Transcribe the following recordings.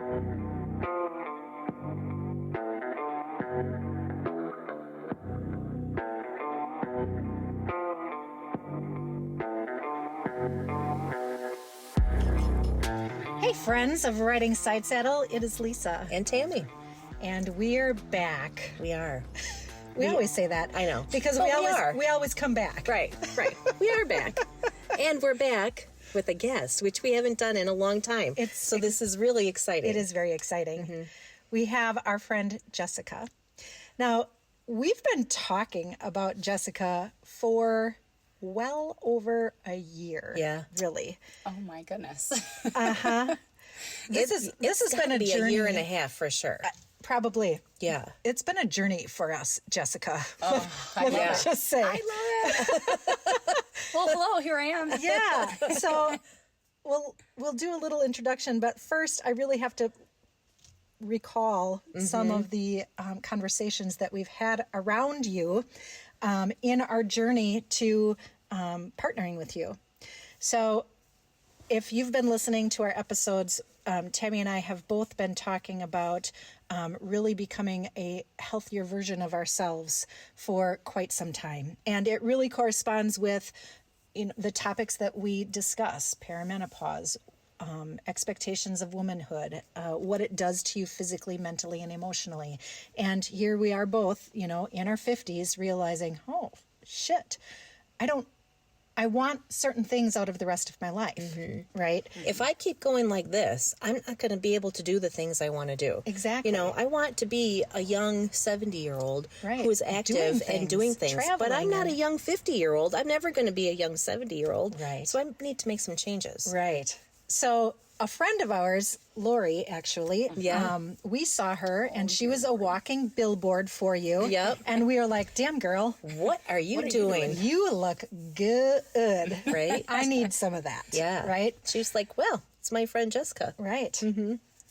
Hey friends of Riding Sidesaddle, it is Lisa. And Tammy. And we're back. We are. We always say that. I know. Because we always come back. Right. We are back. And we're back with a guest, which we haven't done in a long time. So this is really exciting. It is very exciting. We have our friend Jessica. Now, we've been talking about Jessica for well over a year. Yeah. Really. Oh my goodness. This has been a journey. A year and a half for sure. Probably. Yeah. It's been a journey for us, Jessica. Oh, Let me just say. I love it. Well, hello, here I am. Yeah. So we'll do a little introduction, but first I really have to recall some of the conversations that we've had around you in our journey to partnering with you. So if you've been listening to our episodes, Tammy and I have both been talking about really becoming a healthier version of ourselves for quite some time. And it really corresponds with the topics that we discuss: perimenopause, expectations of womanhood, what it does to you physically, mentally, and emotionally. And here we are both, in our 50s, realizing, oh, shit, I want certain things out of the rest of my life, right? If I keep going like this, I'm not going to be able to do the things I want to do. Exactly. I want to be a young 70-year-old who is active and doing things. But I'm not a young 50-year-old. I'm never going to be a young 70-year-old. Right. So I need to make some changes. Right. So a friend of ours, Lori, actually, we saw her and she was a walking billboard for you. Yep. And we were like, damn girl. What are you doing? You look good. Right. I need some of that. Yeah. Right. She's like, well, it's my friend Jessica. Right.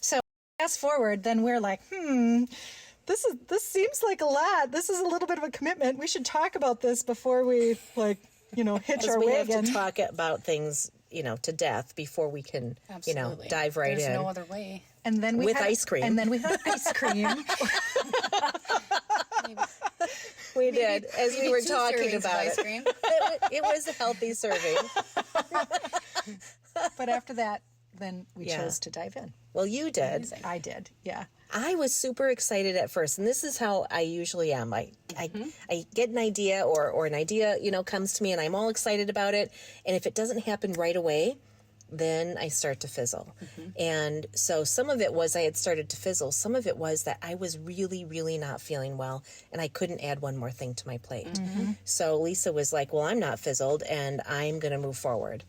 So fast forward, then we're like, this seems like a lot. This is a little bit of a commitment. We should talk about this before we hitch our we wagon. have to talk about things, to death before we can, Absolutely. dive right There's in. no other way. And then we With had ice cream. And then we had ice cream. We did, as we were talking about ice it. cream. It was a healthy serving. But after that, then we chose to dive in. Well, you did. Amazing. I did, yeah. I was super excited at first, and this is how I usually am. I get an idea or an idea, comes to me, and I'm all excited about it. And if it doesn't happen right away, then I start to fizzle. And so some of it was I had started to fizzle. Some of it was that I was really, really not feeling well, and I couldn't add one more thing to my plate. So Lisa was like, well, I'm not fizzled, and I'm going to move forward.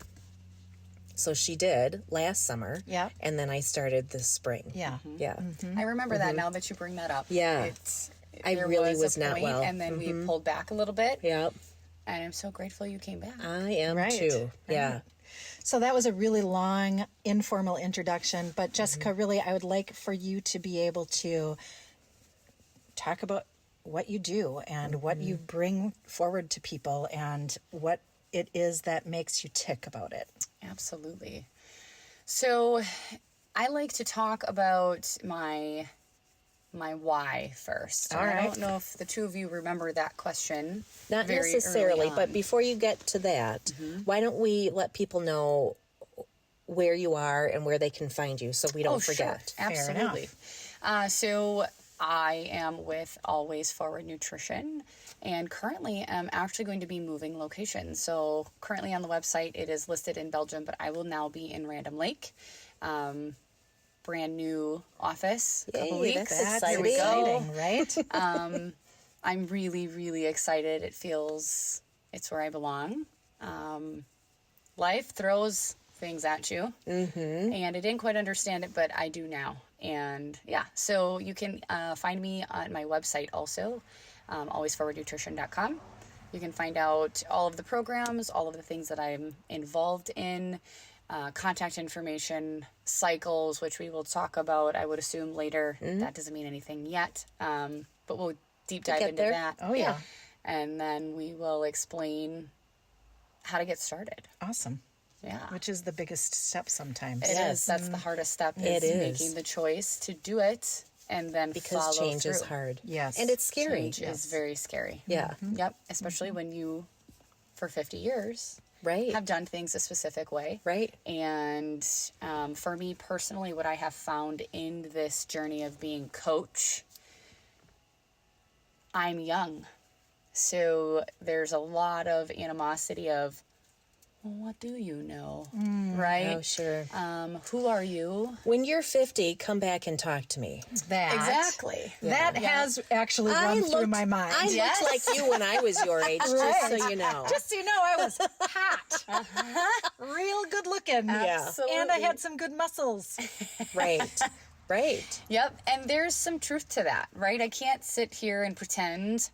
So she did last summer. Yeah. And then I started this spring. Yeah. Yeah. I remember that now that you bring that up. Yeah. I There really a was not point, well. And then we pulled back a little bit. Yep. And I'm so grateful you came back. I am Right. too. Yeah. So that was a really long, informal introduction. But Jessica, really, I would like for you to be able to talk about what you do and what you bring forward to people and what it is that makes you tick about it. Absolutely. So I like to talk about my why first. All I right. don't know if the two of you remember that question. Not very necessarily, early but on. before you get to that, why don't we let people know where you are and where they can find you so we don't forget. Sure. Absolutely. So I am with Always Forward Nutrition, and currently I'm actually going to be moving locations. So currently on the website it is listed in Belgium, but I will now be in Random Lake. Brand new office. Couple Yay, weeks. that's Here we go. Exciting, right? I'm really, really excited. It's where I belong. Life throws things at you, and I didn't quite understand it, but I do now. And yeah, so you can find me on my website also, alwaysforwardnutrition.com. You can find out all of the programs, all of the things that I'm involved in, contact information, cycles, which we will talk about, I would assume, later. That doesn't mean anything yet, but we'll deep dive into there. that. Oh, yeah. And then we will explain how to get started. Awesome. Yeah. Which is the biggest step sometimes. It is. That's the hardest step, It is is. making the choice to do it and then Because follow change through. is hard. Yes. And it's scary. Change is very scary. Yeah. Yep. Especially when you, for 50 years, Right. have done things a specific way. Right. And for me personally, what I have found in this journey of being coach, I'm young. So there's a lot of animosity of, well, what do you know? Right? Oh, sure. Who are you? When you're 50, come back and talk to me. that. Exactly. That has actually run through my mind. I Yes. looked like you when I was your age, just so you know. Just so you know, I was hot. Real good looking. Yeah. And I had some good muscles. Right. Right. Yep. And there's some truth to that, right? I can't sit here and pretend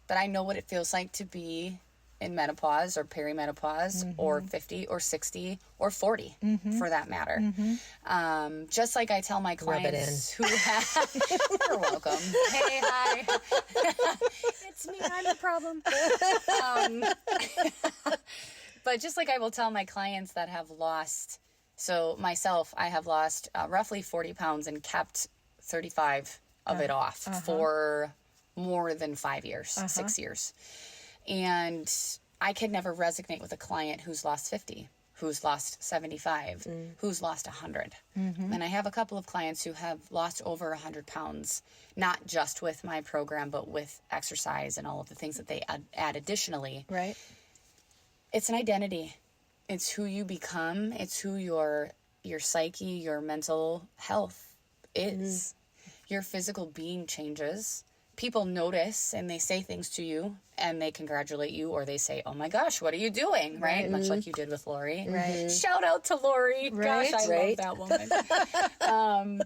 that I know what it feels like to be in menopause or perimenopause or 50 or 60 or 40 for that matter. Just like I tell my clients who have, you're welcome. Hey, hi. It's me, I'm the problem. But just like I will tell my clients that have lost, so myself, I have lost roughly 40 pounds and kept 35 of it off for more than 5 years, 6 years. And I could never resonate with a client who's lost 50, who's lost 75, who's lost 100. And I have a couple of clients who have lost over 100 pounds, not just with my program, but with exercise and all of the things that they add additionally. Right. It's an identity. It's who you become. It's who your psyche, your mental health is. Your physical being changes. People notice and they say things to you and they congratulate you, or they say, oh my gosh, what are you doing? Right? Much like you did with Lori. Right. Shout out to Lori. Right. Gosh, I love that woman.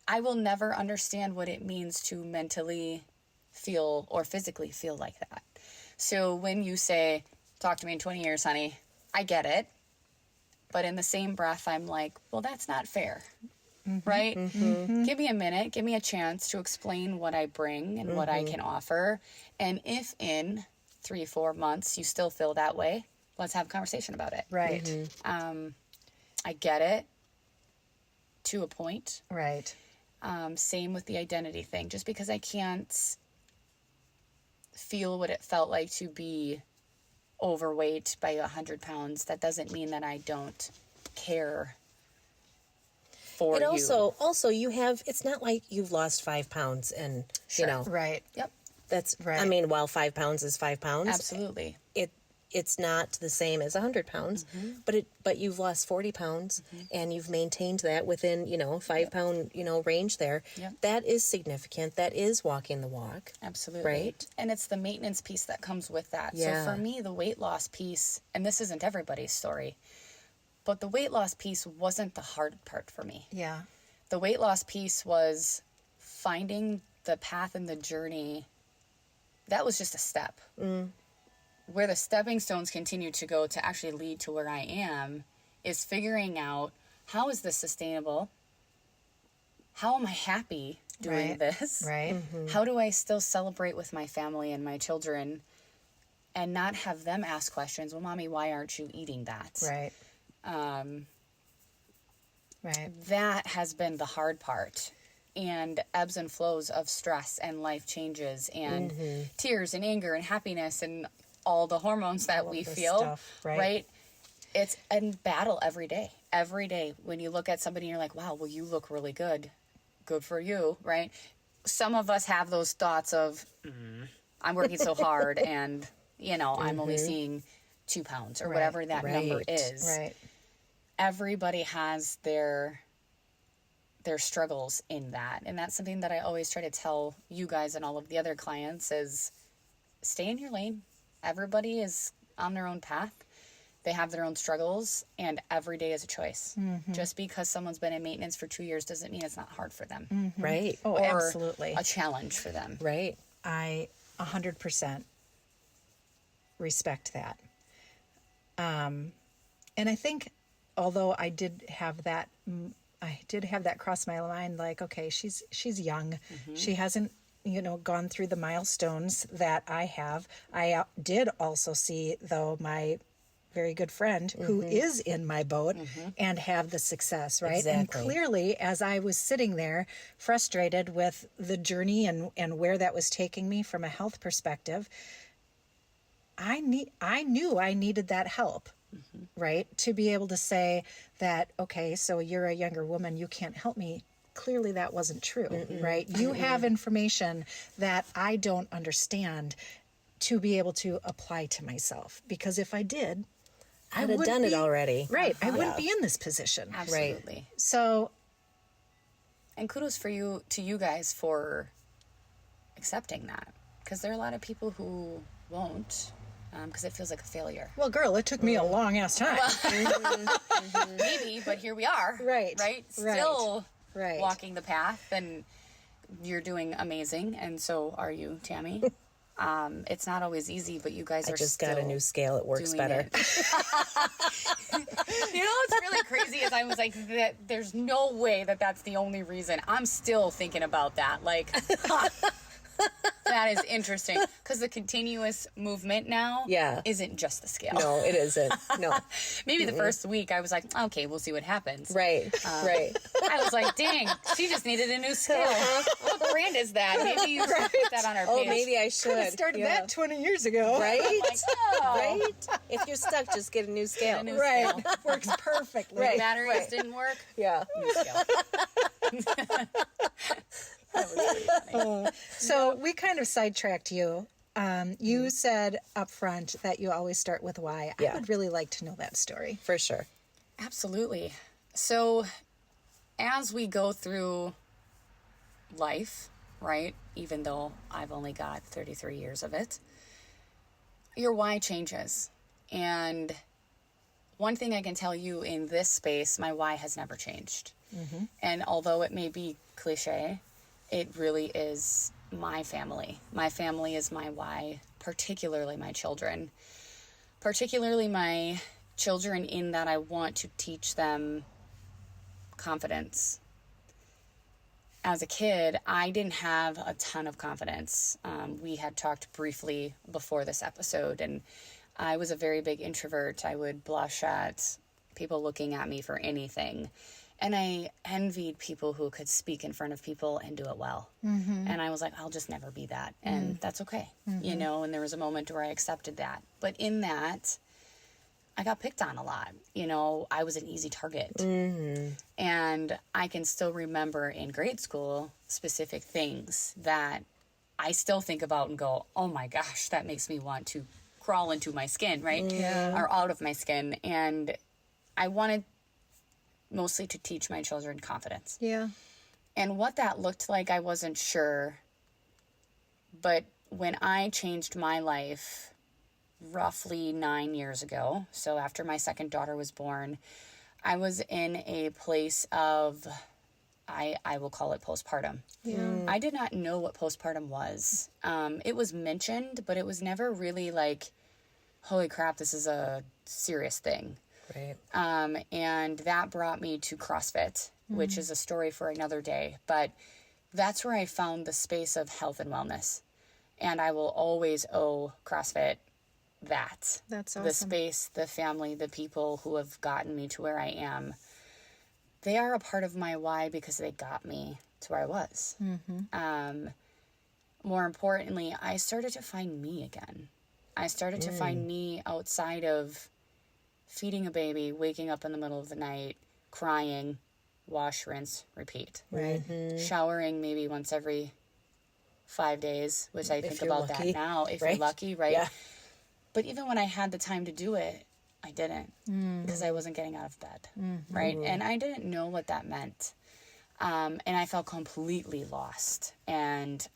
I will never understand what it means to mentally feel or physically feel like that. So when you say, talk to me in 20 years, honey, I get it. But in the same breath, I'm like, well, that's not fair. Right? Give me a minute. Give me a chance to explain what I bring and what I can offer. And if in 3-4 months you still feel that way, let's have a conversation about it. Right. I get it to a point. Right. Same with the identity thing. Just because I can't feel what it felt like to be overweight by 100 pounds, that doesn't mean that I don't care for And you. also you have, it's not like you've lost 5 pounds and, you know, Right. Yep, that's, Right. I mean, while 5 pounds is 5 pounds. absolutely. It's not the same as 100 pounds, but you've lost 40 pounds and you've maintained that within, 5 pound, range there. Yep. That is significant. That is walking the walk. Absolutely. Right. And it's the maintenance piece that comes with that. Yeah. So for me, the weight loss piece, and this isn't everybody's story, but the weight loss piece wasn't the hard part for me. Yeah. The weight loss piece was finding the path and the journey. That was just a step. Where the stepping stones continue to go to actually lead to where I am is figuring out, how is this sustainable? How am I happy doing Right. this? Right. How do I still celebrate with my family and my children and not have them ask questions? Well, mommy, why aren't you eating that? Right. Right. That has been the hard part. And ebbs and flows of stress and life changes and tears and anger and happiness and all the hormones that we this feel. stuff, right? It's a battle every day. Every day when you look at somebody and you're like, wow, well, you look really good. Good for you, right? Some of us have those thoughts of, I'm working so hard and, I'm only seeing 2 pounds or whatever that number Right. is. Right. Everybody has their struggles in that. And that's something that I always try to tell you guys and all of the other clients is stay in your lane. Everybody is on their own path. They have their own struggles, and every day is a choice. Just because someone's been in maintenance for 2 years doesn't mean it's not hard for them. Right. Oh, Or absolutely. a challenge for them. Right. I 100% respect that. And I think, although I did have that cross my mind, like, okay, she's young. She hasn't, gone through the milestones that I have. I did also see, though, my very good friend who is in my boat and have the success, right? And Exactly. clearly, as I was sitting there frustrated with the journey and where that was taking me from a health perspective, I knew I needed that help, right? To be able to say that, okay, so you're a younger woman, you can't help me. Clearly that wasn't true, right? You have information that I don't understand to be able to apply to myself. Because if I did, I I'd have would done it be- already. Right. I wouldn't be in this position. Absolutely. So, And kudos to you guys for accepting that, because there are a lot of people who won't, because it feels like a failure. well, girl, it took me a long ass time. Maybe, but here we are. Right. Right. Right. Still Right. walking the path, and you're doing amazing, and so are you, Tammy. It's not always easy, but you guys I are just still got a new scale. It works doing better. it. You know what's really crazy is I was like, there's no way that that's the only reason. I'm still thinking about that. Like, that is interesting, because the continuous movement now isn't just the scale. No, it isn't. No. Maybe the first week I was like, okay, we'll see what happens. Right. Right. I was like, dang, she just needed a new scale. What brand is that? Maybe you should put that on our Oh, page. maybe I should. Started that 20 years ago. Right? Like, oh, Right? If you're stuck, just get a new scale. a new Right. scale. Works perfectly. Right. Batteries didn't work. Yeah. New scale. That was pretty funny. So we kind of sidetracked you. You said up front that you always start with why. I Yeah. would really like to know that story. For sure. Absolutely. So, as we go through life, right, even though I've only got 33 years of it, your why changes. And one thing I can tell you in this space, my why has never changed. And although it may be cliche, it really is my family. My family is my why, particularly my children. Particularly my children, in that I want to teach them confidence. As a kid, I didn't have a ton of confidence. We had talked briefly before this episode, and I was a very big introvert. I would blush at people looking at me for anything. And I envied people who could speak in front of people and do it well. And I was like, I'll just never be that. And that's okay. You know, and there was a moment where I accepted that. But in that, I got picked on a lot. You know, I was an easy target. And I can still remember in grade school specific things that I still think about and go, oh my gosh, that makes me want to crawl into my skin, right? Or out of my skin. And I wanted mostly to teach my children confidence. Yeah. And what that looked like, I wasn't sure. But when I changed my life roughly 9 years ago, so after my second daughter was born, I was in a place of, I will call it postpartum. I did not know what postpartum was. It was mentioned, but it was never really like, holy crap, this is a serious thing. Right. And that brought me to CrossFit, which is a story for another day. But that's where I found the space of health and wellness. And I will always owe CrossFit that. That's The awesome. space, the family, the people who have gotten me to where I am. They are a part of my why because they got me to where I was. More importantly, I started to find me again. I started to find me outside of feeding a baby, waking up in the middle of the night, crying, wash, rinse, repeat. Right. Showering maybe once every 5 days, which I think you're about lucky, that now, if right? you're lucky, right? Yeah. But even when I had the time to do it, I didn't, because I wasn't getting out of bed, right? And I didn't know what that meant. And I felt completely lost. And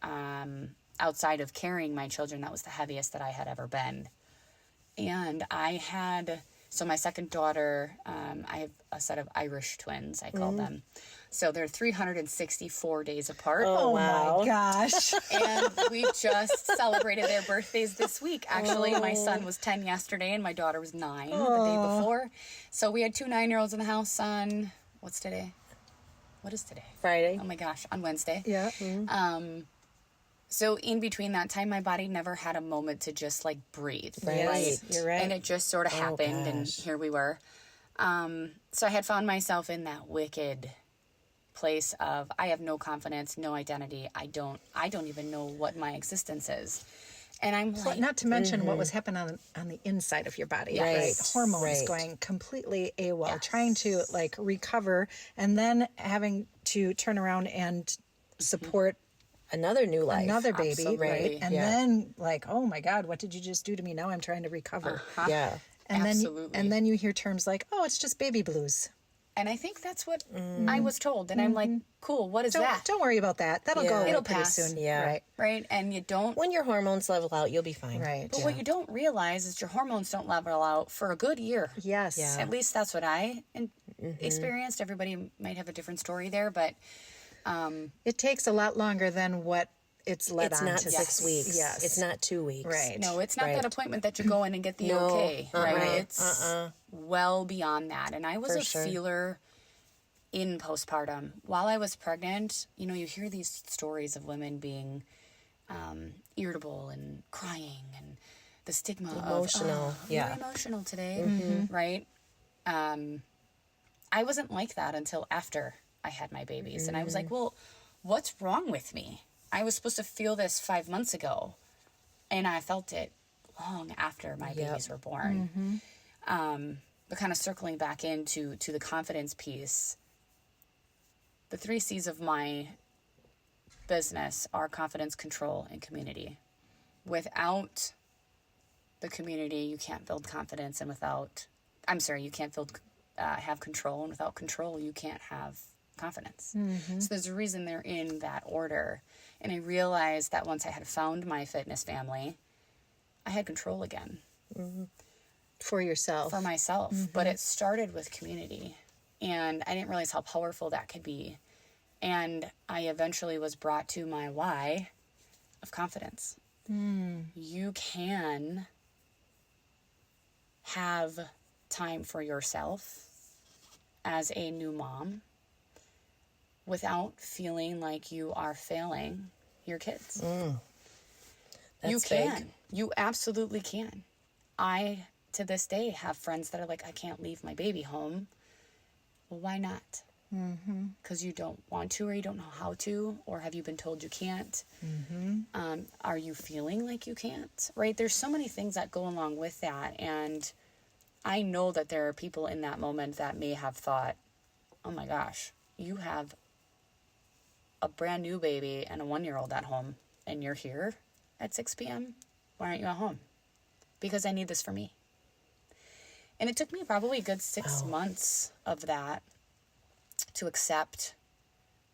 outside of carrying my children, that was the heaviest that I had ever been. And I had... So my second daughter, I have a set of Irish twins, I call them. So they're 364 days apart. Oh wow. my gosh. And we just celebrated their birthdays this week. Actually, my son was 10 yesterday and my daughter was 9 the day before. So we had 2 9-year-olds in the house on, what's today? What is today? Friday. Oh my gosh, on Wednesday. Yeah. So in between that time, my body never had a moment to just like breathe. Right. You're right. And it just sort of happened, and gosh. here we were. So I had found myself in that wicked place of I have no confidence, no identity. I don't even know what my existence is. And I'm like, Not to mention what was happening on the inside of your body, Yes. right? Hormones Right. going completely AWOL, Yes. trying to like recover, and then having to turn around and support Another new life. another baby, Absolutely. right? And Yeah. then like, oh my God, what did you just do to me? Now I'm trying to recover. Yeah. And Absolutely. then you hear terms like, oh, it's just baby blues. and I think that's what I was told. And I'm like, cool, what is that? Don't worry about that. That'll go Yeah. away It'll pretty pass. soon. Yeah. Right. Right? And you don't. When your hormones level out, you'll be fine. Right. But what you don't realize is your hormones don't level out for a good year. Yes. Yeah. At least that's what I experienced. Everybody might have a different story there, but It takes a lot longer than what it's led It's on not to 6 weeks. Yes. It's not 2 weeks. Right. no, it's not Right. that appointment that you go in and get the No. okay, right? It's well beyond that. And I was For a sure. feeler in postpartum. While I was pregnant, you hear these stories of women being irritable and crying and the stigma Emotional, of, yeah. you're emotional today, right? I wasn't like that until after I had my babies. And I was like, well, what's wrong with me? I was supposed to feel this 5 months ago. And I felt it long after my babies were born. But kind of circling back into the confidence piece, the 3 C's of my business are confidence, control, and community. Without the community, you can't build confidence, and you can't have control, and without control, you can't have confidence. So there's a reason they're in that order. And I realized that once I had found my fitness family, I had control again For yourself. for myself. But it started with community. And I didn't realize how powerful that could be. And I eventually was brought to my why of confidence. You can have time for yourself as a new mom without feeling like you are failing your kids. You That's can. big. You absolutely can. I, to this day, have friends that are like, I can't leave my baby home. Well, why not? Because you don't want to, or you don't know how to, or have you been told you can't? Are you feeling like you can't? Right? There's so many things that go along with that. And I know that there are people in that moment that may have thought, oh my gosh, you have a brand new baby and a 1-year-old at home, and you're here at 6 p.m. Why aren't you at home? Because I need this for me. And it took me probably a good 6 months of that to accept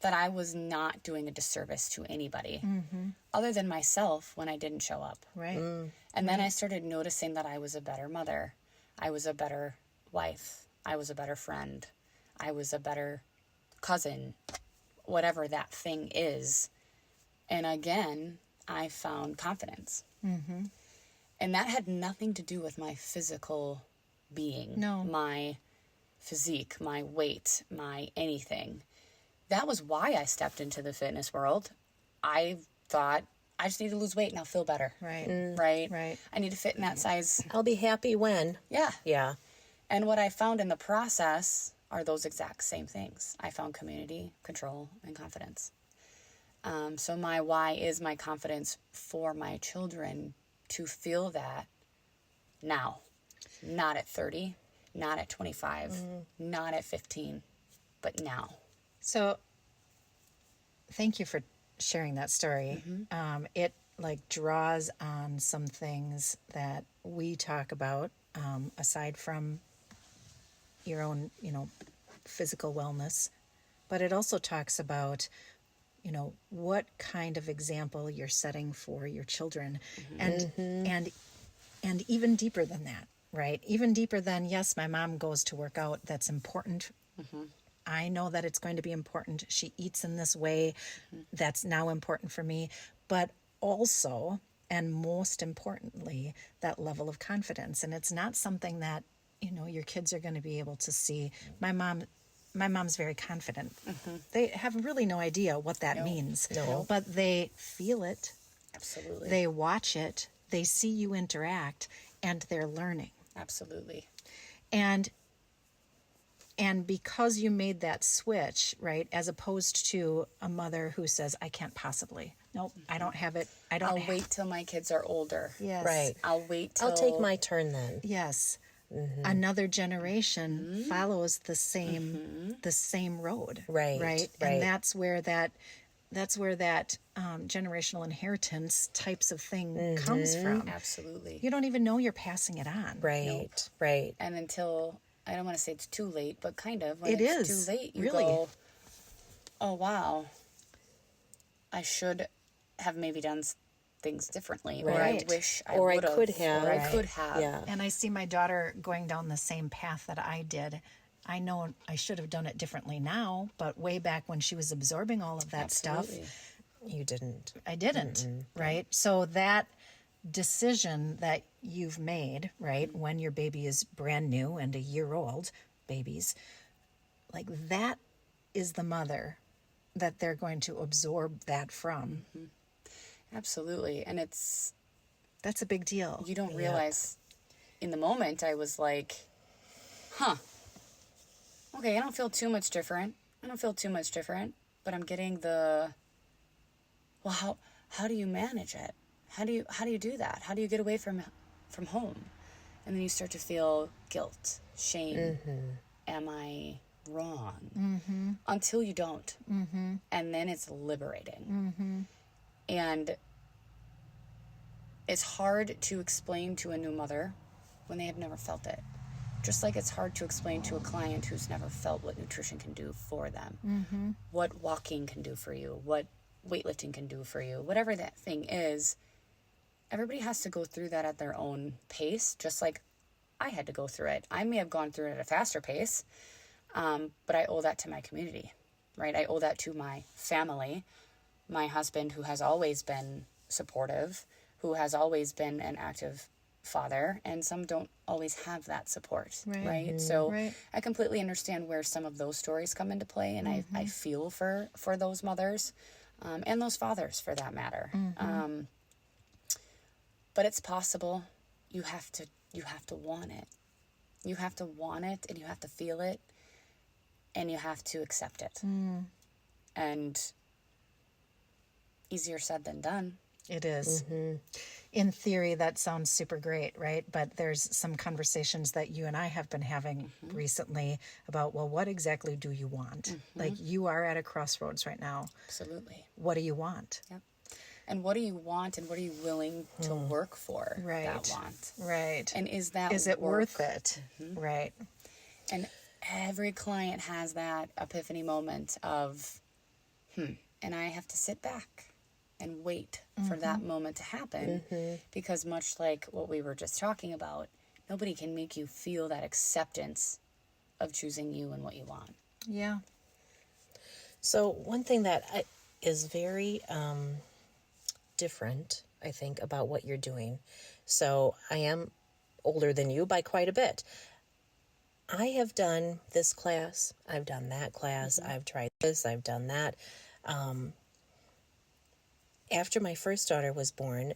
that I was not doing a disservice to anybody other than myself when I didn't show up. Right. And then I started noticing that I was a better mother. I was a better wife. I was a better friend. I was a better cousin, whatever that thing is. And again, I found confidence. And that had nothing to do with my physical being. No. My physique, my weight, my anything. That was why I stepped into the fitness world. I thought, I just need to lose weight and I'll feel better. Right. Right? Right. I need to fit in that size. I'll be happy when. Yeah. Yeah. And what I found in the process are those exact same things. I found community, control, and confidence. So my why is my confidence for my children to feel that now, not at 30, not at 25, not at 15, but now. So thank you for sharing that story. It like draws on some things that we talk about aside from your own, physical wellness, but it also talks about, what kind of example you're setting for your children, and even deeper than that, right? Even deeper than, yes, my mom goes to work out. That's important. I know that it's going to be important. She eats in this way. That's now important for me. But also, and most importantly, that level of confidence. And it's not something that, your kids are going to be able to see. My mom's very confident. They have really no idea what that means. No. But they feel it. Absolutely. They watch it, they see you interact, and they're learning. Absolutely. And because you made that switch, right, as opposed to a mother who says, I can't possibly. Nope, I don't have it. I'll wait till my kids are older. Yes. Right. I'll wait till... I'll take my turn then. Yes. Another generation follows the same road. Right, Right. right. And that's where that generational inheritance types of thing comes from. Absolutely. You don't even know you're passing it on. Right. Nope. Right. And until, I don't want to say it's too late, but kind of. It it's is, too late, you really. go, oh, wow, I should have maybe done things differently. Or I Right. wish I Or I would have. could have. Or I Right. could have. Yeah. And I see my daughter going down the same path that I did. I know I should have done it differently now, but way back when she was absorbing all of that Absolutely. stuff, You didn't. I didn't, right? So that decision that you've made, right, when your baby is brand new and a year old, babies, like that is the mother that they're going to absorb that from. Absolutely. And it's, That's a big deal. you don't realize, in the moment, I was like, huh, okay, I don't feel too much different. But I'm getting the, well, how do you manage it? How do you do that? How do you get away from home? And then you start to feel guilt, shame. Am I wrong? Until you don't. And then it's liberating. And it's hard to explain to a new mother when they have never felt it. Just like it's hard to explain to a client who's never felt what nutrition can do for them, what walking can do for you, what weightlifting can do for you, whatever that thing is. Everybody has to go through that at their own pace, just like I had to go through it. I may have gone through it at a faster pace, but I owe that to my community, right? I owe that to my family, my husband, who has always been supportive, who has always been an active father, and some don't always have that support, right? So Right. I completely understand where some of those stories come into play, and I feel for those mothers and those fathers, for that matter. But it's possible. You have to want it. You have to want it, and you have to feel it, and you have to accept it. And easier said than done. It is. In theory, that sounds super great, right? But there's some conversations that you and I have been having recently about, well, what exactly do you want? Like, you are at a crossroads right now. Absolutely. What do you want? Yep. And what do you want, and what are you willing to work for Right. that want? Right. And is that Is it work? worth it? Right. And every client has that epiphany moment of, and I have to sit back and wait for that moment to happen, because much like what we were just talking about, nobody can make you feel that acceptance of choosing you and what you want. Yeah. So one thing that is very different, I think, about what you're doing. So I am older than you by quite a bit. I have done this class. I've done that class. I've tried this. I've done that. After my first daughter was born,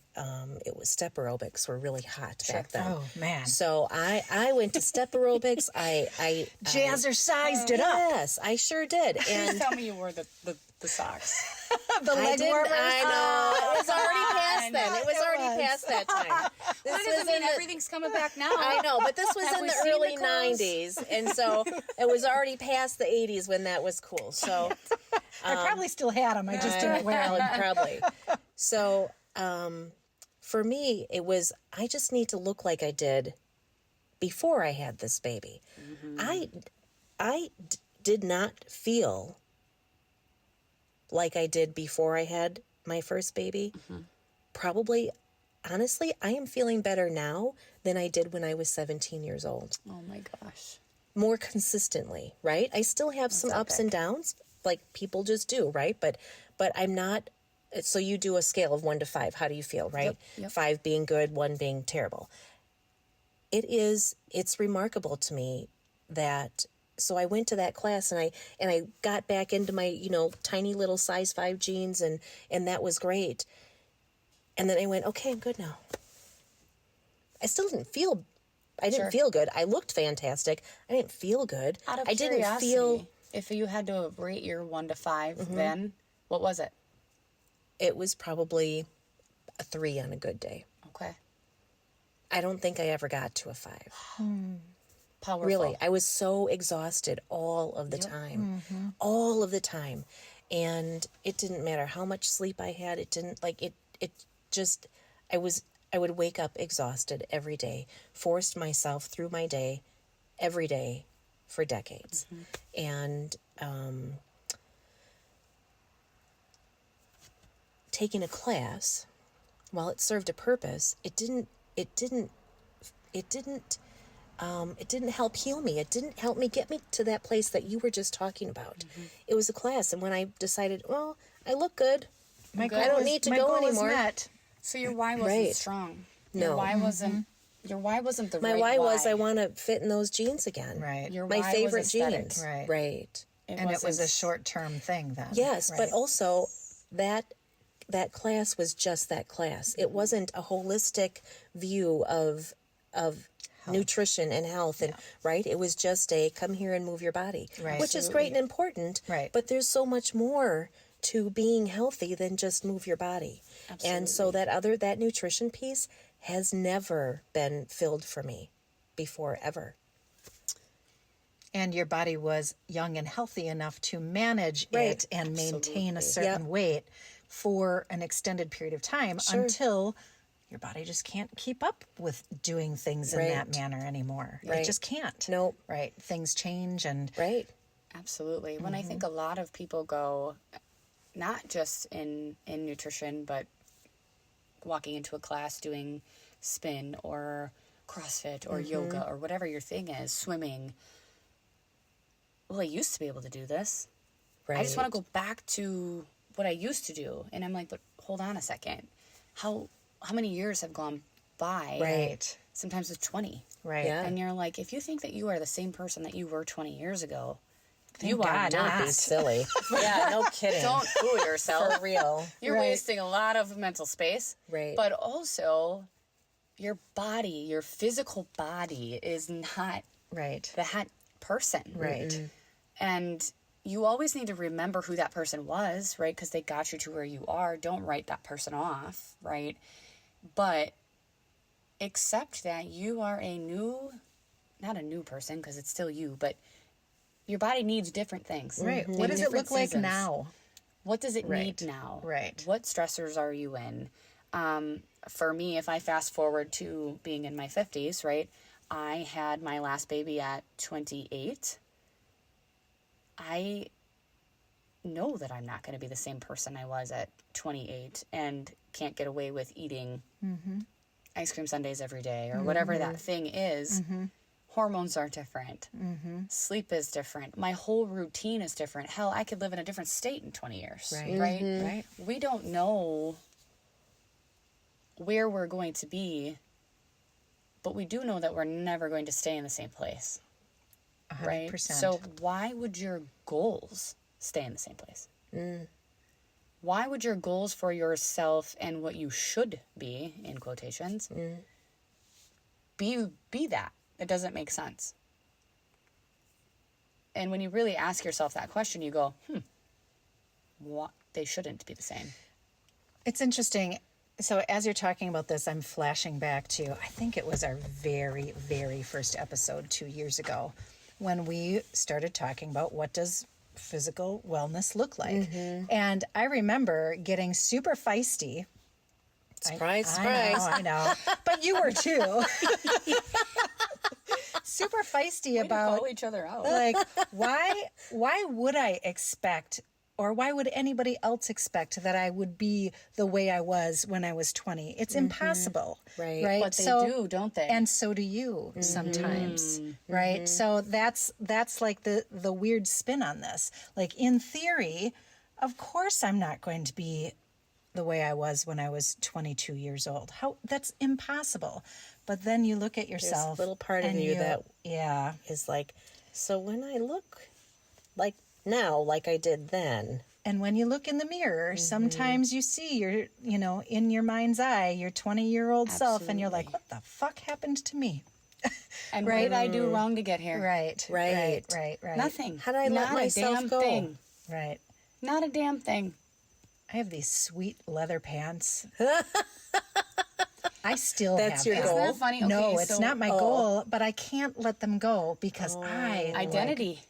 it was step aerobics were really hot back then. Oh, man. So I went to step aerobics. I Jazzercised it up. Yes, I sure did. And Tell me you wore the socks. The I leg didn't. warmers. I know. It was already past then. It was It already was. past that time. This That was doesn't mean in the- everything's coming back now. I know, but this was Have in we the seen the early clothes? 90s. And so it was already past the 80s when that was cool. So I probably still had them. I just didn't wear them. probably. So for me, it was, I just need to look like I did before I had this baby. I did not feel like I did before I had my first baby. Probably, honestly, I am feeling better now than I did when I was 17 years old. Oh my gosh. More consistently, right? I still have some ups and downs, like people just do, right? But I'm not. So you do a scale of 1 to 5. How do you feel, right? Yep. 5 being good, 1 being terrible. It's remarkable to me that. So I went to that class and I got back into my, tiny little size 5 jeans and that was great. And then I went, okay, I'm good now. I still didn't feel, I didn't Sure. feel good. I looked fantastic. I didn't feel good. Out of I didn't curiosity, feel, if you had to rate your 1 to 5, Mm-hmm. then what was it? it was probably a 3 on a good day. Okay. I don't think I ever got to a 5. Powerful. Really, I was so exhausted all of the time. All of the time. And it didn't matter how much sleep I had. It didn't, like, it just, I would wake up exhausted every day, forced myself through my day, every day for decades. And taking a class, while it served a purpose, it didn't help heal me. It didn't help me get me to that place that you were just talking about. It was a class, and when I decided, well, I look good, My I goal don't was- need to my go goal was anymore. met. So your why wasn't Right. strong. No. Your why wasn't. Your why wasn't the My right why was I want to fit in those jeans again. Right. Your My why favorite was aesthetic. jeans. Right. Right. And it was a short-term thing then. Yes, Right. but also that class was just that class. It wasn't a holistic view of nutrition and health and right. It was just a come here and move your body, Right. which is great and important. Right. But there's so much more to being healthy than just move your body. And so that nutrition piece has never been filled for me before ever. And your body was young and healthy enough to manage Right. it and maintain a Absolutely. certain Yep. weight for an extended period of time until your body just can't keep up with doing things in that Right. manner anymore. It Right. just can't. Nope. Right. Things change and Right. Absolutely. When I think a lot of people go, not just in nutrition, but walking into a class doing spin or CrossFit or yoga or whatever your thing is, swimming. Well, I used to be able to do this. Right. I just want to go back to what I used to do. And I'm like, but hold on a second. How many years have gone by? right. Sometimes it's 20. Right. Yeah. And you're like, if you think that you are the same person that you were 20 years ago, Thank you are God, not. huh? Be silly. Yeah, no kidding. Don't fool yourself. For real. You're Right. wasting a lot of mental space. Right. But also, your body, your physical body is not Right. that person. Right. And you always need to remember who that person was, right? Because they got you to where you are. Don't write that person off, right? But accept that you are not a new person because it's still you, but your body needs different things. Right. in What does it different look like seasons. now? What does it Right. need now? Right. What stressors are you in? For me, if I fast forward to being in my 50s, right? I had my last baby at 28. I know that I'm not going to be the same person I was at 28 and can't get away with eating ice cream sundaes every day or whatever that thing is. Hormones are different. Sleep is different. My whole routine is different. Hell, I could live in a different state in 20 years. Right. Right? Right. We don't know where we're going to be, but we do know that we're never going to stay in the same place. 100%. Right? So why would your goals stay in the same place? Why would your goals for yourself and what you should be, in quotations, be that? It doesn't make sense. And when you really ask yourself that question, you go, what? They shouldn't be the same. It's interesting. So as you're talking about this, I'm flashing back to, I think it was our very, very first episode 2 years ago when we started talking about what does physical wellness look like. And I remember getting super feisty. Surprise, I surprise. know, I know. But you were too. Super feisty about Call each other out. like why would I expect or why would anybody else expect that I would be the way I was when I was 20? It's impossible. Right. But they do, don't they? And so do you sometimes. Right? So that's like the weird spin on this. Like in theory, of course I'm not going to be the way I was when I was 22 years old. That's impossible. But then you look at yourself. a little part of and you that yeah. is like, so when I look like now, like I did then, And when you look in the mirror, sometimes you see your, in your mind's eye, your 20-year-old self, and you're like, what the fuck happened to me? And what did I do wrong to get here? Right. Nothing. How did I let Not myself a damn go? thing. Right. Not a damn thing. I have these sweet leather pants. I still That's have your them. goal? Isn't that funny? No, Okay, it's so not my goal, but I can't let them go because identity.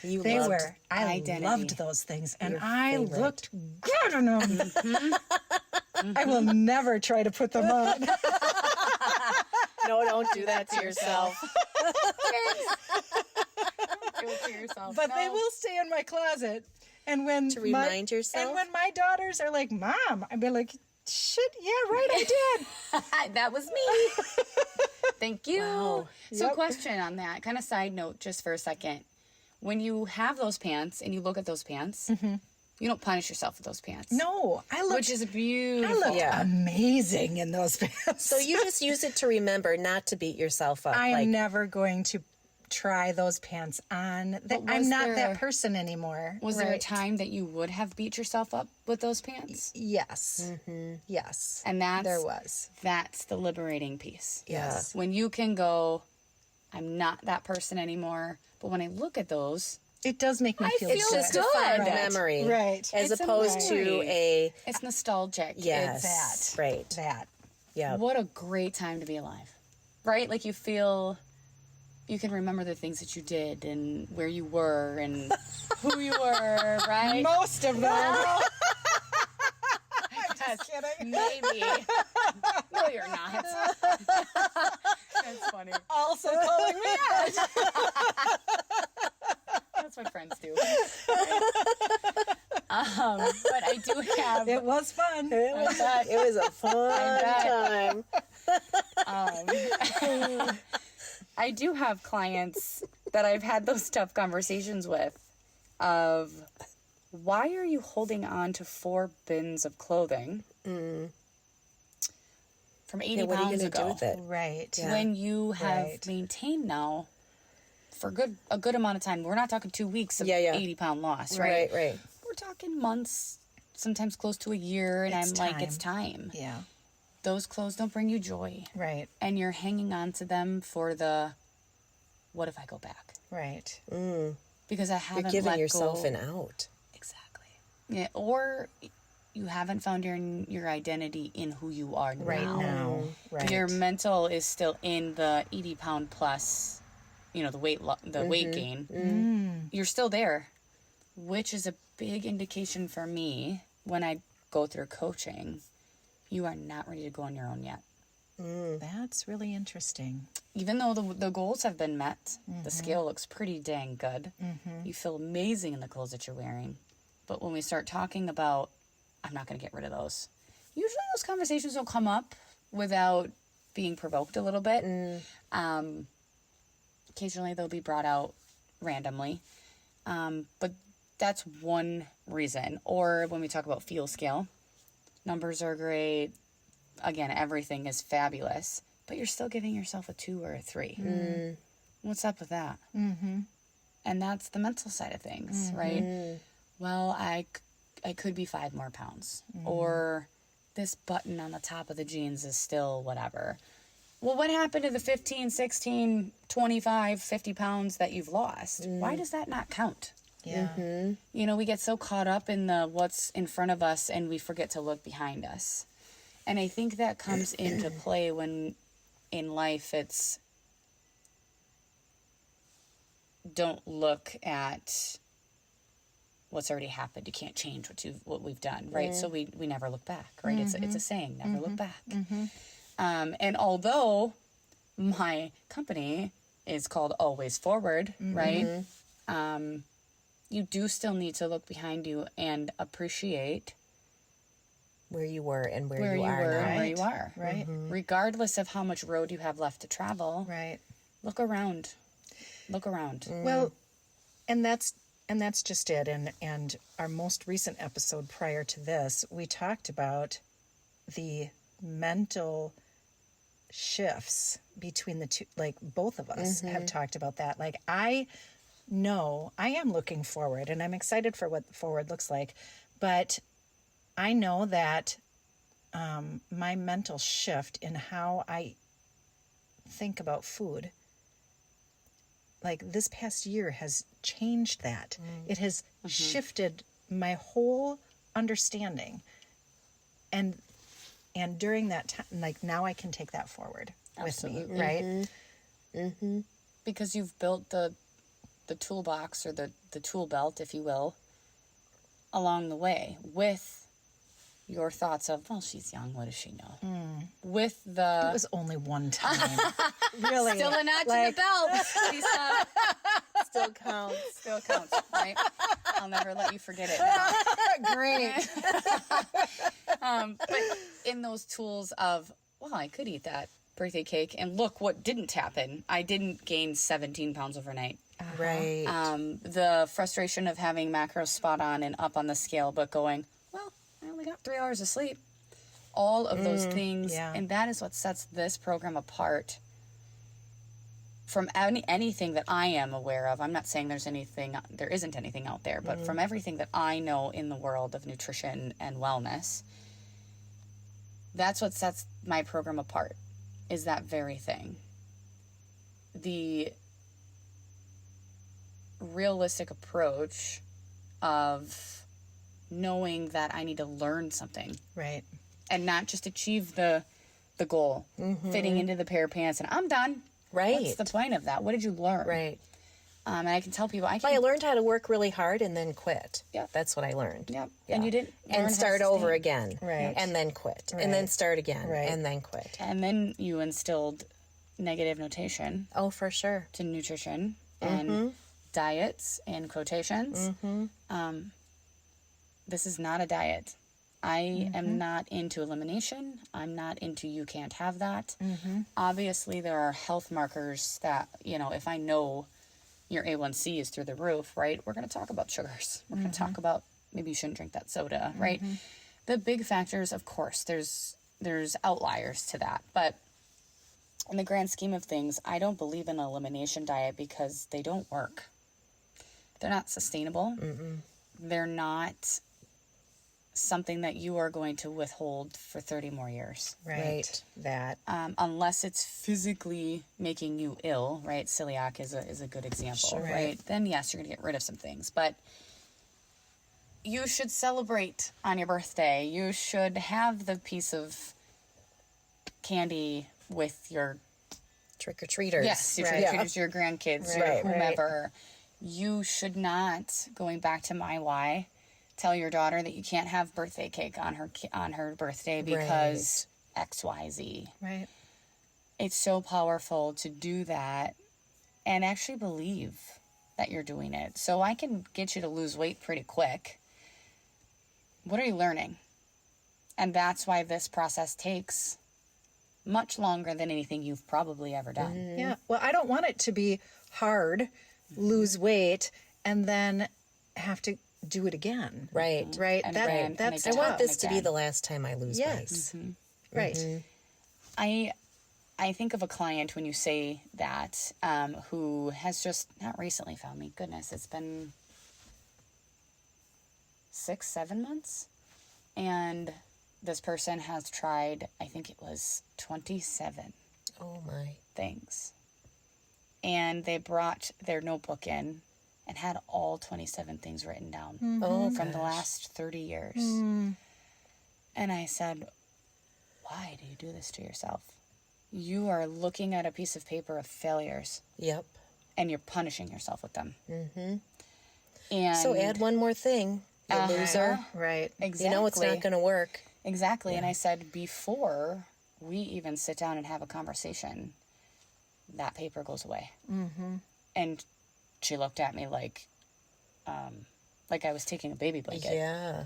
You They loved were. I identity. loved those things, and Your I favorite. looked good in them. I will never try to put them on. No, don't do that to yourself. Do it to yourself. But they No. will stay in my closet. And when To remind yourself? And when my daughters are like, "Mom," I'd be like, "Shit, yeah, right, I did." That was me. Thank you. Wow. So, Yep. question on that, kind of side note, just for a second. When you have those pants and you look at those pants, you don't punish yourself with those pants. No, I looked. Which is I beautiful. looked Yeah. amazing in those pants. So you just use it to remember, not to beat yourself up. I like, am never going to try those pants on. But I'm was not there- that person anymore. Was there a Right. time that you would have beat yourself up with those pants? Yes. Yes. And There was. that's the liberating piece. Yes. When you can go, I'm not that person anymore. But when I look at those, It does make me I feel feel good. It's just a good. fond Right. memory. Right. As It's a opposed to memory. a, it's nostalgic. yes. It's Right. That. Yeah. what a great time to be alive. Right? Like you feel, you can remember the things that you did and where you were and who you were, right? Most of them. Yes, kidding. maybe. No, you're not. That's funny. Also calling me out. That's what friends do. But I do have. It was fun. It was a fun time. I do have clients that I've had those tough conversations with of why are you holding on to 4 bins of clothing from 80 Yeah, what are you pounds going to do ago with it? Right. when you have Right. maintained now for a good amount of time? We're not talking 2 weeks of Yeah, yeah. 80-pound loss, right? Right. We're talking months, sometimes close to a year, and It's I'm like, it's time. Yeah. Those clothes don't bring you joy. Right. And you're hanging on to them for the, what if I go back? Right. Because I You're haven't giving let yourself go. an out. Exactly. Yeah, or you haven't found your identity in who you are Right now. Right. Your mental is still in the 80-pound plus, the weight weight gain. You're still there, which is a big indication for me when I go through coaching. You are not ready to go on your own yet. That's really interesting. Even though the goals have been met, the scale looks pretty dang good. You feel amazing in the clothes that you're wearing. But when we start talking about, I'm not going to get rid of those, usually those conversations will come up without being provoked a little bit. Occasionally they'll be brought out randomly. But that's one reason. Or when we talk about feel scale, numbers are great. Again, everything is fabulous, but you're still giving yourself a 2 or a 3. What's up with that? And that's the mental side of things, right? Well, I could be 5 more pounds, or this button on the top of the jeans is still whatever. Well, what happened to the 15, 16, 25, 50 pounds that you've lost? Why does that not count? Yeah. We get so caught up in the what's in front of us and we forget to look behind us. And I think that comes into play when in life it's don't look at what's already happened. You can't change what we've done, right? So we never look back, right? It's a saying, never look back. And although my company is called Always Forward, right? You do still need to look behind you and appreciate Where you were and where where you you are were now. and where you are. Right. Regardless of how much road you have left to travel, Right. look around. Look around. Well, and that's just it. And our most recent episode prior to this, we talked about the mental shifts between the two. Like both of us have talked about that. Like I know I am looking forward, and I'm excited for what forward looks like. But I know that my mental shift in how I think about food, like this past year, has changed that. It has shifted my whole understanding. And during that time, like now I can take that forward with me, right? Because you've built the toolbox or the tool belt, if you will, along the way with your thoughts of, well, she's young, what does she know? With It the was only one time. Really. still a notch in the belt, Lisa. Still counts. Right? I'll never let you forget it now. Great. But in those tools of, well, I could eat that birthday cake, and look what didn't happen. I didn't gain 17 pounds overnight. Right. The frustration of having macros spot on and up on the scale, but going, well, I only got 3 hours of sleep. All of those things. yeah. And that is what sets this program apart from anything that I am aware of. I'm not saying there isn't anything out there, but from everything that I know in the world of nutrition and wellness, that's what sets my program apart, is that very thing. The realistic approach of knowing that I need to learn something Right. and not just achieve the goal, fitting into the pair of pants, and I'm done. Right. What's the point of that? What did you learn? Right. And I can tell people, I I can. learned how to work really hard and then quit. Yep. That's what I learned. Yep. Yeah. And you didn't learn how And to start over sustain. again. Right. And then quit. And then start again. Right. And then quit. And then you instilled negative notation Oh, for sure. to nutrition and diets and quotations. This is not a diet. I am not into elimination. I'm not into you can't have that. Obviously, there are health markers that, if I know your A1C is through the roof, right? We're going to talk about sugars. We're going to talk about maybe you shouldn't drink that soda, right? The big factors, of course, there's outliers to that. But in the grand scheme of things, I don't believe in an elimination diet because they don't work. They're not sustainable. They're not something that you are going to withhold for 30 more years. Right. That. Unless it's physically making you ill, right? Celiac is a good example, right? Then yes, you're going to get rid of some things. But you should celebrate on your birthday. You should have the piece of candy with your Trick-or-treaters. yes, your trick-or-treaters, your grandkids, your whomever. You should not, going back to my why, tell your daughter that you can't have birthday cake on her birthday because XYZ. Right. It's so powerful to do that and actually believe that you're doing it. So I can get you to lose weight pretty quick. What are you learning? And that's why this process takes much longer than anything you've probably ever done. Yeah. Well, I don't want it to be hard, lose weight, and then have to do it again. Right. Right. And That, again, and that's I again. want tough. this to be the last time I lose Yes. weight. Right. I think of a client when you say that who has just not recently found me. Goodness, it's been 6-7 months. And this person has tried, I think it was 27 Oh, my. things. And they brought their notebook in and had all 27 things written down Oh, from the last 30 years. And I said, why do you do this to yourself? You are looking at a piece of paper of failures Yep. and you're punishing yourself with them. And So add one more thing, you loser. Right. exactly. You know it's not going to work. Exactly. And I said, before we even sit down and have a conversation, that paper goes away. And she looked at me like I was taking a baby blanket. Yeah.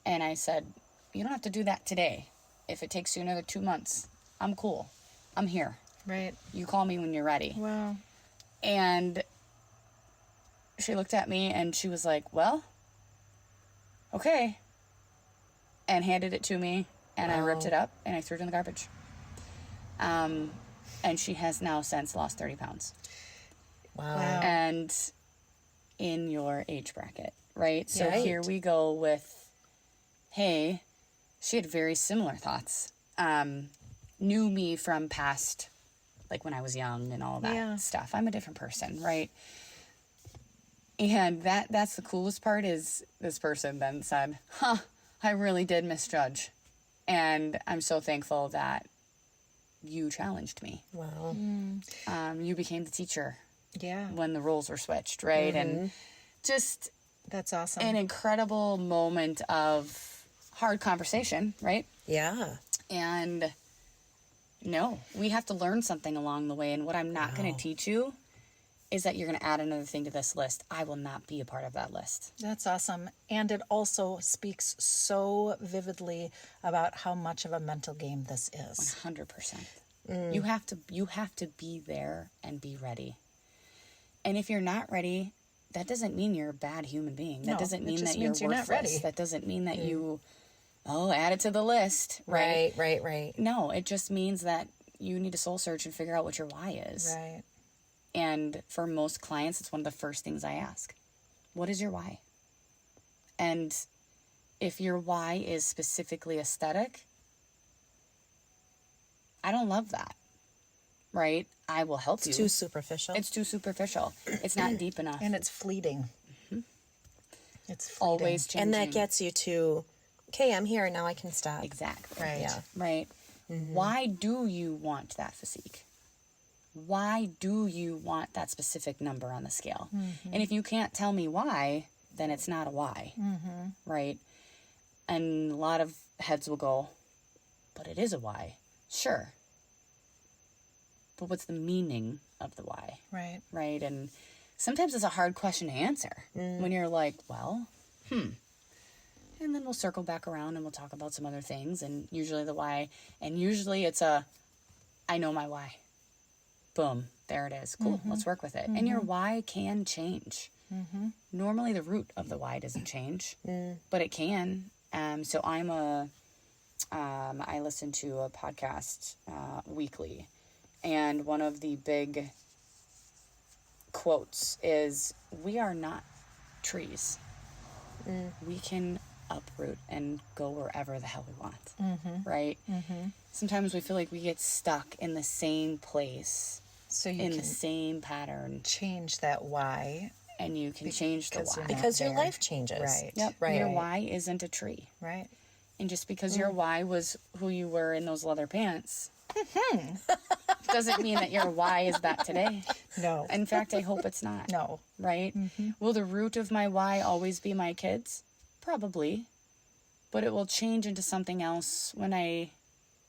And I said, you don't have to do that today. If it takes you another 2 months, I'm cool. I'm here. Right. You call me when you're ready. Wow. And she looked at me and she was like, well, okay. And handed it to me. And I ripped it up and I threw it in the garbage. And she has now since lost 30 pounds. Wow. And in your age bracket, right? So Right. here we go with, hey, she had very similar thoughts. Knew me from past, like when I was young and all that Yeah. stuff. I'm a different person, right? And that's the coolest part is this person then said, I really did misjudge. And I'm so thankful that you challenged me. Wow. You became the teacher Yeah. when the roles were switched, right? And just That's awesome. an incredible moment of hard conversation, right? Yeah. And no, we have to learn something along the way. And what I'm not going to teach you is that you're going to add another thing to this list. I will not be a part of that list. That's awesome. And it also speaks so vividly about how much of a mental game this is. 100%. You have to be there and be ready. And if you're not ready, that doesn't mean you're a bad human being. That No, doesn't it mean just that means you're you're not worthless. ready. That doesn't mean that you, add it to the list, right? Right. No, it just means that you need to soul search and figure out what your why is. Right. And for most clients, it's one of the first things I ask. What is your why? And if your why is specifically aesthetic, I don't love that, right? I will help you. It's too superficial. It's too superficial. It's not deep enough. And it's fleeting. It's fleeting. Always changing. and that gets you to, okay, I'm here, now I can stop. Exactly. Right. Yeah. Right. Why do you want that physique? Why do you want that specific number on the scale? And if you can't tell me why, then it's not a why. Right? And a lot of heads will go, but it is a why. Sure. But what's the meaning of the why? Right. Right? And sometimes it's a hard question to answer when you're like, well, And then we'll circle back around and we'll talk about some other things, and usually the why. And usually it's I know my why. Boom. There it is. Cool. Let's work with it. And your why can change. Normally the root of the why doesn't change, but it can. So I listen to a podcast weekly, and one of the big quotes is, we are not trees. We can uproot and go wherever the hell we want. Right? Sometimes we feel like we get stuck in the same place, So you in can the same pattern, change that why. and you can change the because why. you're not Because your there. life changes. Right. Yep. Right. Your why isn't a tree. Right. And just because your why was who you were in those leather pants doesn't mean that your why is that today. No. In fact, I hope it's not. No. Right? Will the root of my why always be my kids? Probably. But it will change into something else when I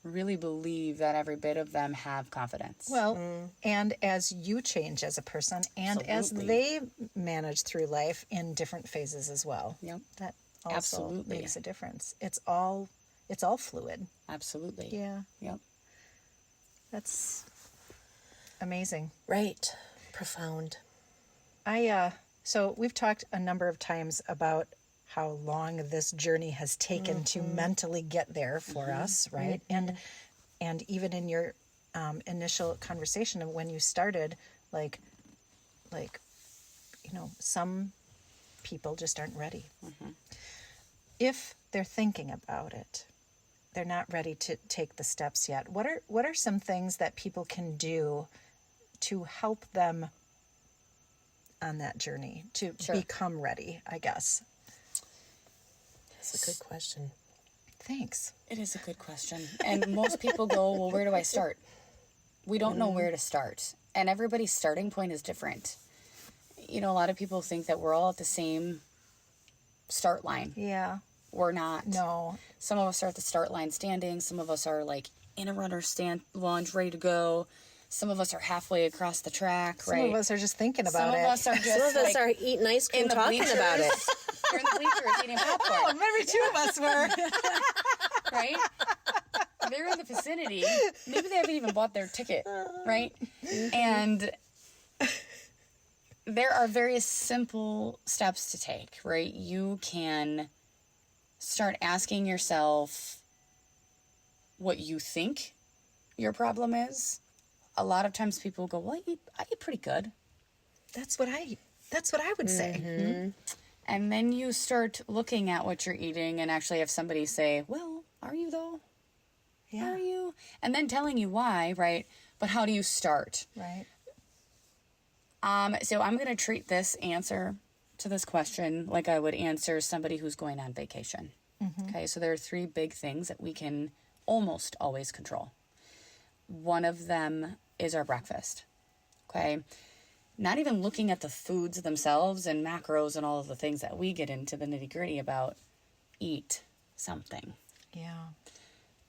really believe that every bit of them have confidence. Well, and as you change as a person and Absolutely. as they manage through life in different phases as well. Yep. That also Absolutely. makes a difference. It's all fluid. Absolutely. Yeah. Yep. That's amazing. Right. Profound. So we've talked a number of times about how long this journey has taken to mentally get there for us, right? And even in your initial conversation of when you started, like some people just aren't ready. If they're thinking about it, they're not ready to take the steps yet. What are some things that people can do to help them on that journey to become ready, I guess? That's a good question. Thanks. It is a good question. And most people go, well, where do I start? We don't know where to start. And everybody's starting point is different. A lot of people think that we're all at the same start line. Yeah. We're not. No. Some of us are at the start line standing. Some of us are like in a runner's stand lunge, ready to go. Some of us are halfway across the track, Some right? of us are just thinking about Some it. of us are just Some of us like are eating ice cream in the talking bleachers. about it. You're in the bleachers eating popcorn, Maybe two of us were. right? They're in the vicinity. Maybe they haven't even bought their ticket, right? And there are various simple steps to take, right? You can start asking yourself what you think your problem is. A lot of times people go, well, I eat pretty good. That's what I That's what I would say. And then you start looking at what you're eating and actually have somebody say, well, are you though? Yeah. Are you? And then telling you why, right? But how do you start? Right. So I'm going to treat this answer to this question like I would answer somebody who's going on vacation. Okay, so there are 3 big things that we can almost always control. One of them is our breakfast. Okay, not even looking at the foods themselves and macros and all of the things that we get into the nitty gritty about. Eat something. Yeah.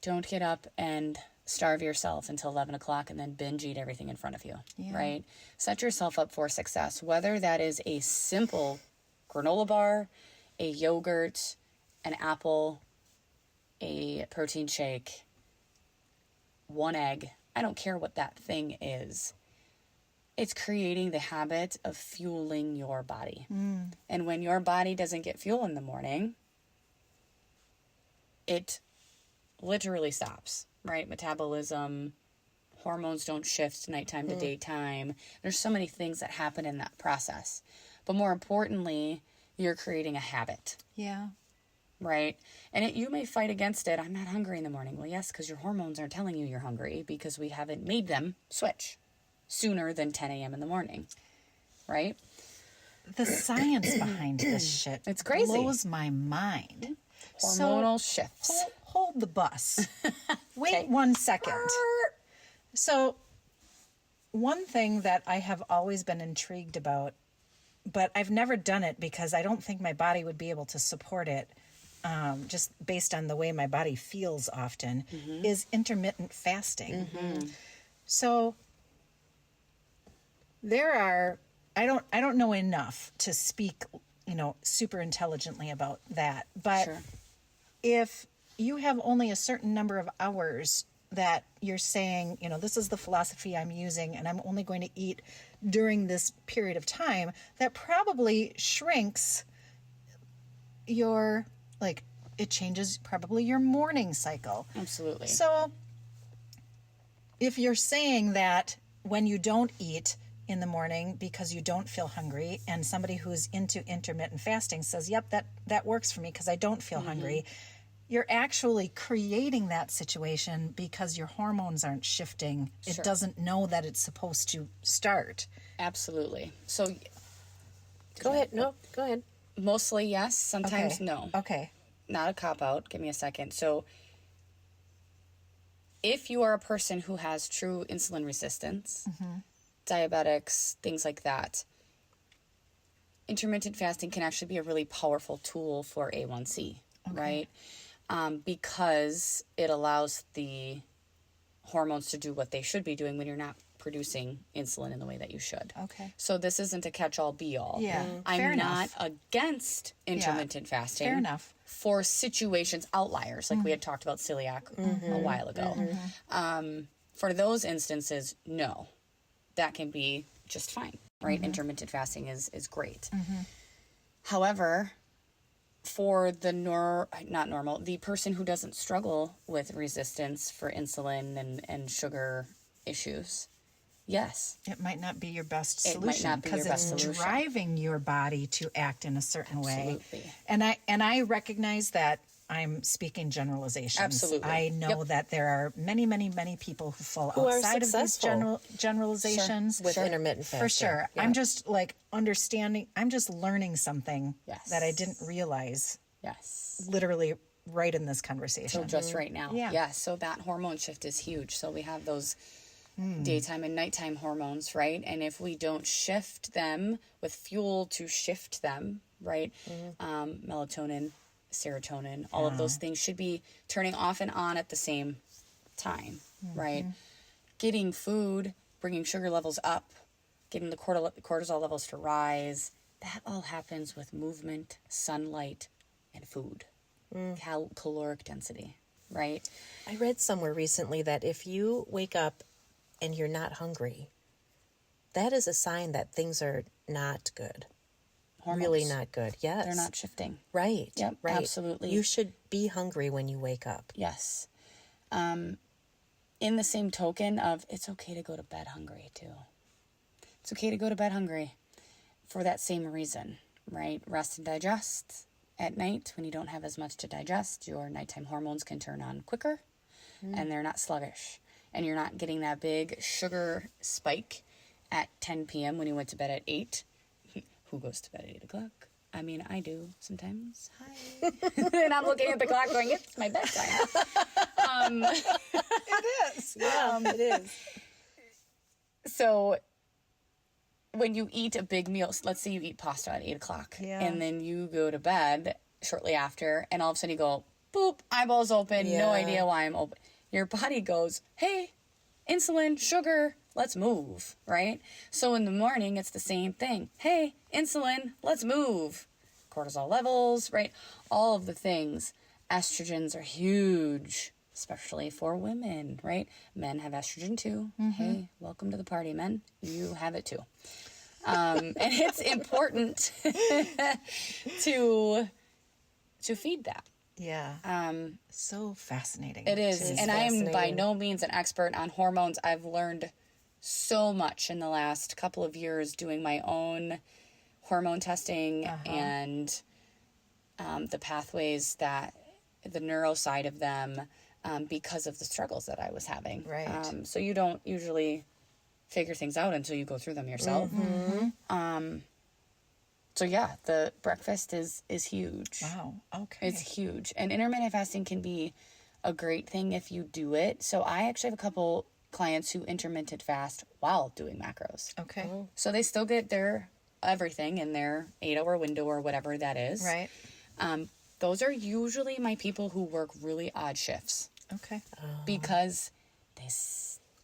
Don't get up and starve yourself until 11 o'clock and then binge eat everything in front of you, right? Set yourself up for success, whether that is a simple granola bar, a yogurt, an apple, a protein shake, 1 egg. I don't care what that thing is. It's creating the habit of fueling your body. And when your body doesn't get fuel in the morning, it literally stops, right? Metabolism, hormones don't shift nighttime to daytime. There's so many things that happen in that process. But more importantly, you're creating a habit, Yeah. right? And you may fight against it. I'm not hungry in the morning. Well, yes, because your hormones are telling you you're hungry because we haven't made them switch sooner than 10 a.m. in the morning, right? The science behind this shit It's crazy. blows my mind. Hormonal shifts. Hold the bus. Wait 1 second. So, one thing that I have always been intrigued about, but I've never done it because I don't think my body would be able to support it, just based on the way my body feels often, is intermittent fasting. So, there are, I don't know enough to speak, super intelligently about that, but Sure. if you have only a certain number of hours that you're saying, this is the philosophy I'm using and I'm only going to eat during this period of time, that probably shrinks your, it changes probably your morning cycle. Absolutely. So if you're saying that when you don't eat in the morning because you don't feel hungry, and somebody who's into intermittent fasting says, yep, that works for me because I don't feel hungry, you're actually creating that situation because your hormones aren't shifting. It doesn't know that it's supposed to start. Absolutely. So Go ahead. No, go ahead. mostly yes, sometimes Okay. no. Okay. Not a cop-out. Give me a second. So if you are a person who has true insulin resistance, diabetics, things like that, intermittent fasting can actually be a really powerful tool for A1C, right? Because it allows the hormones to do what they should be doing when you're not producing insulin in the way that you should. Okay. So this isn't a catch-all be-all. Yeah, I'm fair not enough. against intermittent fasting. Fair enough. For situations, outliers, like we had talked about celiac a while ago. For those instances, no. That can be just fine, right? Intermittent fasting is great. However, for the the person who doesn't struggle with resistance for insulin and sugar issues, yes. It might not be your best It might solution not be your because best it's solution. driving your body to act in a certain way. Absolutely. And I recognize that I'm speaking generalizations. Absolutely. I know that there are many, many, many people who fall Who are outside of these successful. generalizations. With intermittent fasting. For sure. Yeah. I'm just understanding, I'm just learning something Yes. that I didn't realize Yes. literally right in this conversation. So just right now. Yeah. Yeah. So that hormone shift is huge. So we have those daytime and nighttime hormones, right? And if we don't shift them with fuel to shift them, right? Melatonin, serotonin, all of those things should be turning off and on at the same time, right? Getting food, bringing sugar levels up, getting the cortisol levels to rise. That all happens with movement, sunlight, and food. Caloric density, right? I read somewhere recently that if you wake up and you're not hungry, that is a sign that things are not good. Really Hormones. not good. Yes. They're not shifting. Right. Yep, right. absolutely. You should be hungry when you wake up. Yes. In the same token of it's okay to go to bed hungry too. It's okay to go to bed hungry. for that same reason, right? Rest and digest at night. When you don't have as much to digest, your nighttime hormones can turn on quicker and they're not sluggish. And you're not getting that big sugar spike at 10 p.m. when you went to bed at 8. Who goes to bed at 8 o'clock? I mean, I do sometimes. Hi. And I'm looking at the clock going, it's my bedtime. It is. It is. So when you eat a big meal, let's say you eat pasta at 8 o'clock, Yeah. and then you go to bed shortly after, and all of a sudden you go, boop, eyeballs open, no Yeah. idea why I'm open. Your body goes, hey, insulin, sugar, let's move, right? So in the morning, it's the same thing. Hey, insulin, let's move. Cortisol levels, right? All of the things. Estrogens are huge, especially for women, right? Men have estrogen too. Hey, welcome to the party, men. You have it too. And it's important to feed that. Yeah. So fascinating. It is. is And I am by fascinating. no means an expert on hormones. I've learned so much in the last couple of years doing my own hormone testing and the pathways that the neuro side of them because of the struggles that I was having. Right. So you don't usually figure things out until you go through them yourself. So yeah, the breakfast is huge. Wow. Okay. It's huge. And intermittent fasting can be a great thing if you do it. So I actually have a couple clients who intermittent fast while doing macros. Okay. So they still get their everything in their 8-hour window or whatever that is. Right. Those are usually my people who work really odd shifts Okay. because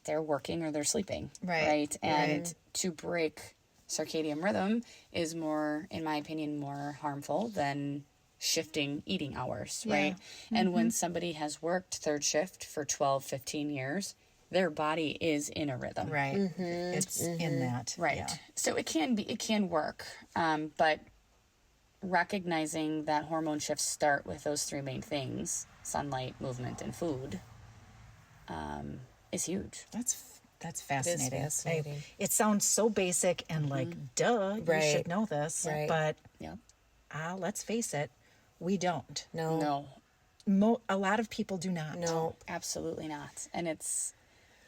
they're working or they're sleeping. Right. And to break circadian rhythm is more, in my opinion, more harmful than shifting eating hours, right? And when somebody has worked third shift for 12, 15 years, their body is in a rhythm. Right. It's in that. Right. Yeah. So it can work. But recognizing that hormone shifts start with those three main things, sunlight, movement, and food, is huge. That's fascinating. fascinating. It sounds so basic and like, duh, you Right. should know this. Right. But Yeah. let's face it, we don't. No. No, A lot of people do not. No. absolutely not. And it's,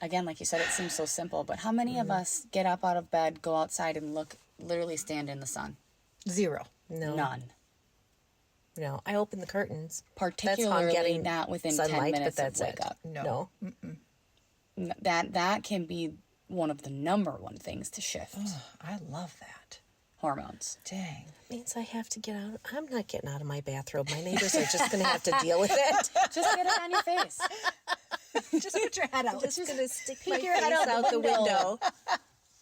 again, like you said, it seems so simple, but how many of us get up out of bed, go outside and literally stand in the sun? Zero. No. None. No. I open the curtains. Particularly getting not within 10 sunlight, minutes but that's of wake it. up. No. That can be one of the number one things to shift I love that. hormones. Dang. Means I have to get out. I'm not getting out of my bathrobe. My neighbors are just going to have to deal with it. Just get it on your face. Just put your head out. Just going to stick my your face head out out the the window.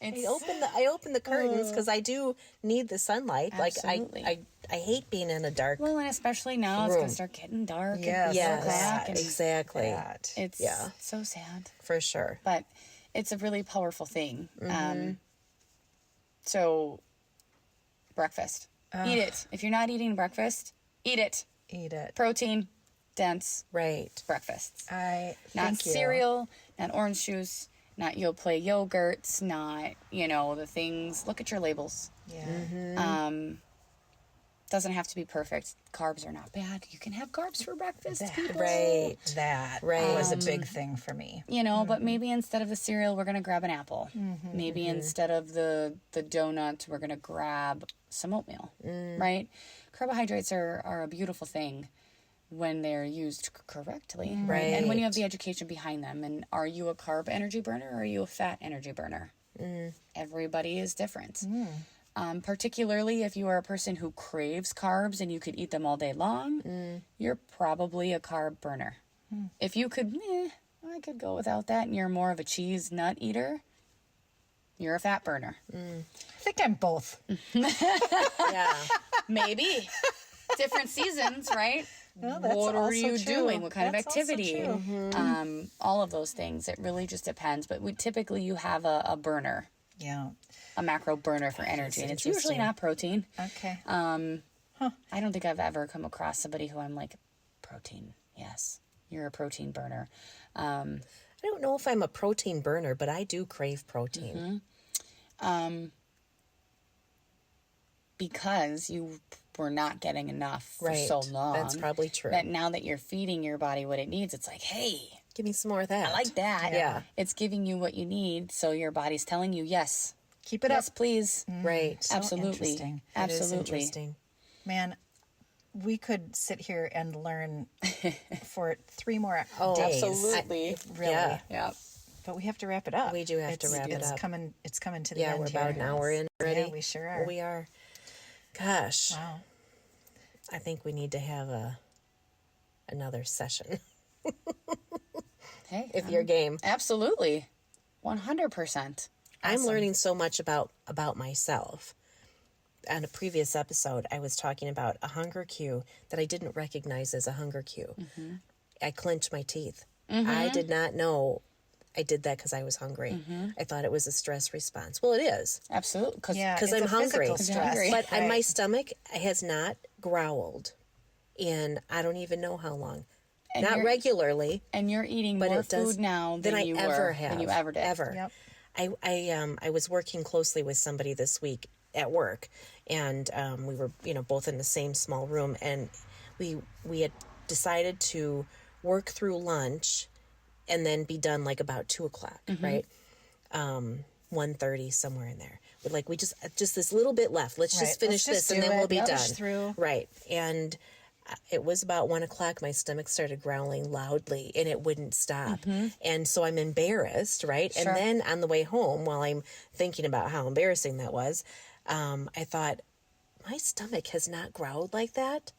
It's, I open the curtains because I do need the sunlight. Absolutely. Like I hate being in a dark. well, and especially now it's going to start getting dark. Yes. And Yes, black and exactly. That. it's Yeah. so sad. For sure. But it's a really powerful thing. So, breakfast. Eat it. If you're not eating breakfast, eat it. Eat it. Protein, dense Right. breakfasts. Not Not cereal, not orange juice, not Yoplait yogurts, not, the things. Look at your labels. Yeah. Doesn't have to be perfect. Carbs are not bad. You can have carbs for breakfast, people. Right. That Right. was a big thing for me. But maybe instead of the cereal, we're going to grab an apple. Maybe instead of the donut, we're going to grab some oatmeal, right? Carbohydrates are a beautiful thing when they're used correctly, right? And when you have the education behind them. And are you a carb energy burner or are you a fat energy burner? Everybody is different. Particularly if you are a person who craves carbs and you could eat them all day long, you're probably a carb burner. If you could, I could go without that, and you're more of a cheese nut eater, you're a fat burner. I think I'm both. Yeah. Maybe. Different seasons, right? No, that's What are also you true. doing? What kind of That's also activity? true. All of those things. It really just depends. But typically you have a burner, Yeah. a macro burner for energy. And it's usually not protein. Okay. I don't think I've ever come across somebody who I'm like, protein. Yes, you're a protein burner. I don't know if I'm a protein burner, but I do crave protein. because you were not getting enough for Right. so long. That's probably true. That now that you're feeding your body what it needs, it's like, hey, Give me some more of that. I like that. Yeah. It's giving you what you need, so your body's telling you, yes, Keep it yes, up. please. Right. Absolutely. interesting. That is Absolutely. interesting. Man, we could sit here and learn for 3 more Oh, days. Absolutely. Really. Yeah. Yeah. But we have to wrap it up. We do have to wrap it it's up. It's coming to the Yeah, end we're here. about an hour in already. Yeah, we sure are. We are. Gosh. Wow. I think we need to have another session Hey, if you're game. absolutely. 100%. I'm learning so much about myself. On a previous episode, I was talking about a hunger cue that I didn't recognize as a hunger cue. Mm-hmm. I clenched my teeth. I did not know I did that because I was hungry. I thought it was a stress response. Well, it is Absolutely. Because Yeah, because it's I'm a hungry. physical stress. hungry. But Right. my stomach has not growled in I don't even know how long. Not you're- regularly, and you're eating but more it does food now than I you ever were, have. than you ever did. Ever. Yep. I was working closely with somebody this week at work, and we were both in the same small room, and we had decided to work through lunch and then be done like about 2:00, right? 1:30, somewhere in there. But like we just this little bit left. Let's Right. just finish Let's just this and do then we'll it. be Yep. done. Push through. Right. And it was about 1:00. My stomach started growling loudly and it wouldn't stop. And so I'm embarrassed, right? Sure. And then on the way home, while I'm thinking about how embarrassing that was, I thought, my stomach has not growled like that.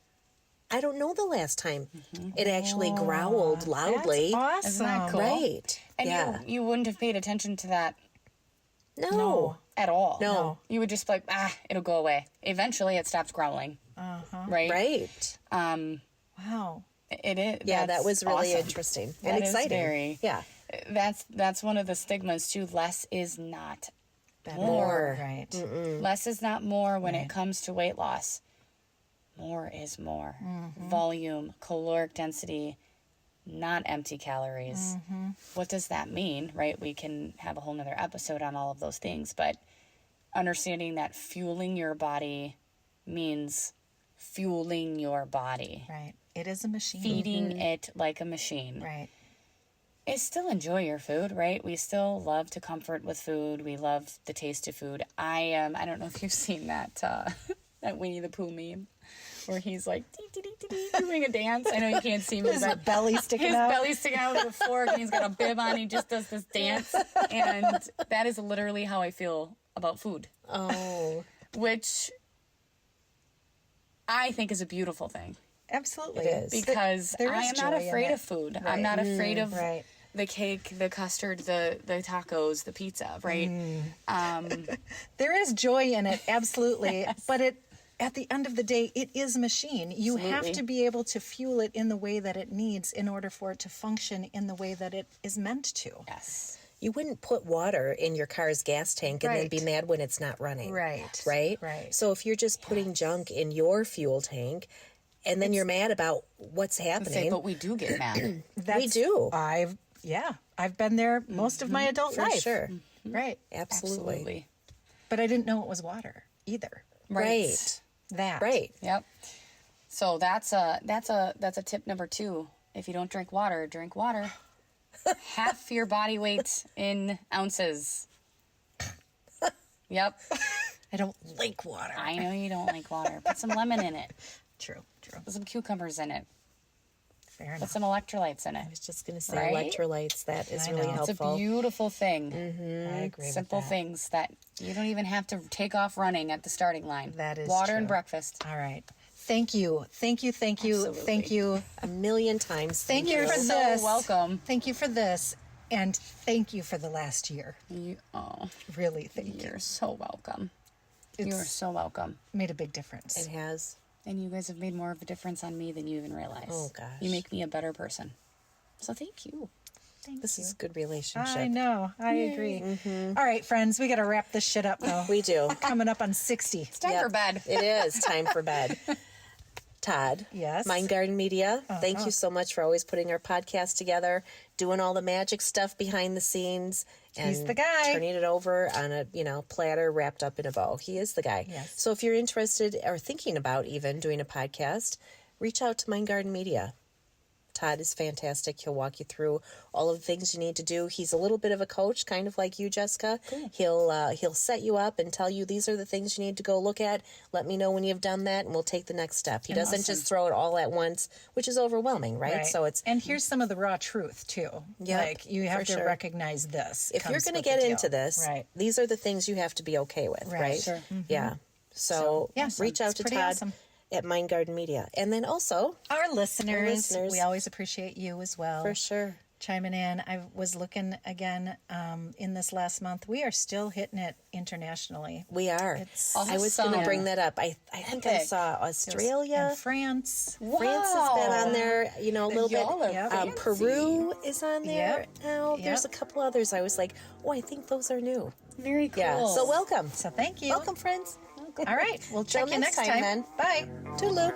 I don't know the last time it actually growled loudly. That's awesome. Isn't that cool? Right. And yeah. you wouldn't have paid attention to that No. at all. No. You would just be like, it'll go away. Eventually it stops growling. Right? Right. Wow. It is. Yeah, that was really awesome. interesting That and is exciting. very- Yeah. That's one of the stigmas too. Less is not Better. more. Right. Less is not more when it comes to weight loss. More is more. Volume, caloric density, not empty calories. What does that mean, right? We can have a whole nother episode on all of those things, but understanding that fueling your body means fueling your body. Right. It is a machine. Feeding it like a machine. Right. Is still enjoy your food, right? We still love to comfort with food. We love the taste of food. I don't know if you've seen that that Winnie the Pooh meme where he's like dee, dee, dee, dee, dee, doing a dance. I know you can't see me, His but belly sticking his out. belly's sticking out with a fork and he's got a bib on. He just does this dance, and that is literally how I feel about food, Oh, which I think is a beautiful thing. Absolutely. It is. Because There I is am not joy in afraid it. of food. Right. I'm not afraid of right. the cake, the custard, the tacos, the pizza, right? There is joy in it, absolutely. But at the end of the day, it is a machine. You have Absolutely. to be able to fuel it in the way that it needs in order for it to function in the way that it is meant to. Yes. you wouldn't put water in your car's gas tank and then be Right. mad when it's not running. Right. Right? Right. So if you're just putting junk in your fuel tank and then you're mad about what's happening. But we do get mad. That's, we do. I've been there most of my adult For life. sure. Right. Absolutely. Absolutely. But I didn't know it was water either. Right. That. Right. Yep. So that's a tip number 2. If you don't drink water, drink water. Half your body weight in ounces. Yep. I don't like water. I know you don't like water. Put some lemon in it. True. Put some cucumbers in it. Fair Put enough. some electrolytes in it. I was just going to say Right? electrolytes. That is I really know. It's helpful. a beautiful thing. I agree Simple with that. things that you don't even have to take off running at the starting line. That is water true. and breakfast. All right. Thank you. Thank you. Thank you. Absolutely. Thank you. A million times. Thank you You're for so this. welcome. Thank you for this. And thank you for the last year. Oh, Really, thank you. you're so welcome. You are It's so welcome. made a big difference. It has. And you guys have made more of a difference on me than you even realize. Oh, gosh. You make me a better person. So thank you. This is a good relationship. I know. I agree. All right, friends, we got to wrap this shit up though. We do. Coming up on 60. It's time Yep. for bed. It is time for bed. Todd. Yes? Mind Garden Media. Thank you so much for always putting our podcast together, doing all the magic stuff behind the scenes. and He's the guy. turning it over on a, platter wrapped up in a bow. He is the guy. Yes. So if you're interested or thinking about even doing a podcast, reach out to Mind Garden Media. Todd is fantastic. He'll walk you through all of the things you need to do. He's a little bit of a coach, kind of like you, Jessica. Cool. He'll set you up and tell you these are the things you need to go look at. Let me know when you've done that, and we'll take the next step. He doesn't just throw it all at once, which is overwhelming, right? So it's and here's some of the raw truth too. Yep, like you have to recognize this. if you're comes going to with get the deal. into this, right? these are the things you have to be okay with, right? Sure. Yeah. So, reach out it's to pretty Todd awesome. at Mind Garden Media, and then also Our listeners, listeners. we always appreciate you as well. for sure. Chiming in. I was looking again in this last month. We are still hitting it internationally. We are. It's I was going to awesome. bring that up. I think I Epic. saw Australia. and France. France has been on there, a little bit. Y'all are fancy. Peru is on there Yep. now. There's a Yep. couple others. I was like, oh, I think those are new. Very cool. Yeah. So welcome. So thank you. Welcome, friends. All right. We'll check Till you next next time, time. then. Bye. Toodaloo.